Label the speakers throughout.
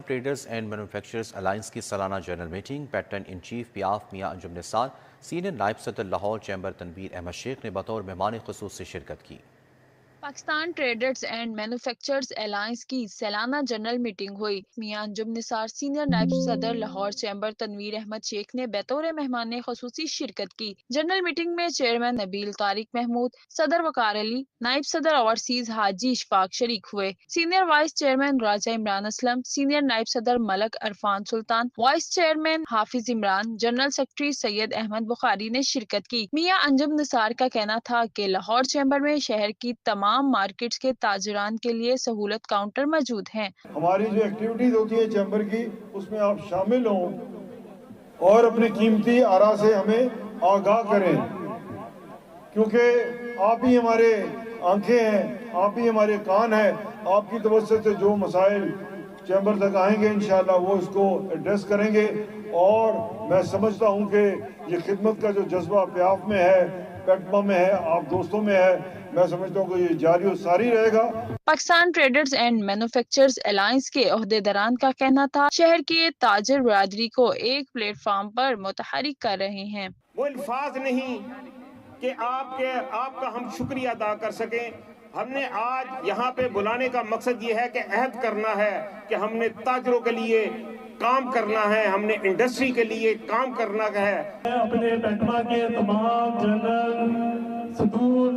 Speaker 1: Traders and manufacturers alliance کی سالانہ general meeting patron in chief پیاف میاں انجم نثار سینئر نائب صدر لاہور چیمبر تنویر احمد شیخ نے بطور مہمان خصوصی شرکت کی۔
Speaker 2: Pakistan traders and manufacturers alliance کی سالانہ جنرل میٹنگ ہوئی۔ میاں انجم نثار سینئر نائب صدر لاہور چیمبر تنویر احمد شیخ نے بطور مہمان خصوصی شرکت کی۔ جنرل میٹنگ میں چیئرمین نبیل طارق محمود، صدر وقار علی، نائب صدر اوورسیز حاجی اشفاق شریک ہوئے۔ سینئر وائس چیئرمین راجہ عمران اسلم، سینئر نائب صدر ملک عرفان سلطان، وائس چیئرمین حافظ عمران، جنرل سیکرٹری سید احمد بخاری نے شرکت کی۔ میاں انجم نثار کا کہنا تھا کہ لاہور چیمبر میں شہر کی تمام مارکیٹس کے تاجران کے لیے سہولت کاؤنٹر موجود ہیں۔
Speaker 3: ہماری جو ایکٹیویٹیز ہوتی ہے چیمبر کی، اس میں آپ شامل ہوں اور اپنی قیمتی آراء سے ہمیں آگاہ کریں، کیونکہ آپ ہی ہمارے آنکھیں ہیں، آپ ہی ہمارے کان ہیں۔ آپ کی توسط سے جو مسائل چیمبر تک آئیں گے انشاءاللہ وہ اس کو ایڈریس کریں گے، اور میں سمجھتا ہوں کہ یہ خدمت کا جو جذبہ پیاف میں ہے، پیٹما میں ہے، آپ دوستوں میں ہے، میں سمجھتا ہوں کہ یہ جاری و ساری رہے گا۔
Speaker 2: Pakistan traders and manufacturers alliance کے عہدیداران کا کہنا تھا شہر کی تاجر برادری کو ایک پلیٹ فارم پر متحرک کر رہے ہیں۔
Speaker 4: وہ الفاظ نہیں کہ آپ کا ہم شکریہ ادا کر سکیں۔ ہم نے آج یہاں پہ بلانے کا مقصد یہ ہے کہ عہد کرنا ہے کہ ہم نے تاجروں کے لیے کام کرنا ہے، ہم نے انڈسٹری کے لیے کام کرنا ہے۔
Speaker 5: اپنے پیٹما کے تمام جنرل صدور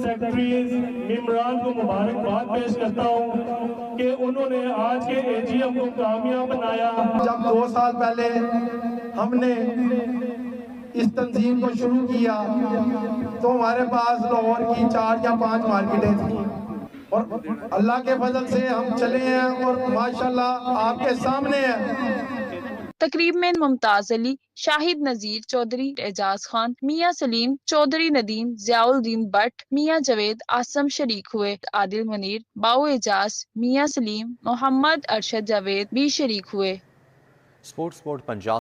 Speaker 5: سیکرٹریز ممبران کو مبارکباد پیش کرتا ہوں کہ انہوں نے آج کے اے جی ایم کو کامیاب بنایا۔
Speaker 6: جب 2 سال پہلے ہم نے اس تنظیم کو شروع کیا تو ہمارے پاس لاہور کی 4 یا 5 مارکیٹیں تھیں، اور اللہ کے فضل سے ہم چلے ہیں اور ماشاءاللہ آپ کے سامنے ہیں۔
Speaker 2: تقریب میں ممتاز علی، شاہد نذیر چودھری، اعجاز خان، میاں سلیم، چودھری ندیم، ضیاء الدین بٹ، میاں جاوید آسم شریک ہوئے۔ عادل منیر، باؤ اعجاز، میاں سلیم، محمد ارشد جاوید بھی شریک ہوئے۔
Speaker 1: Sports board Punjab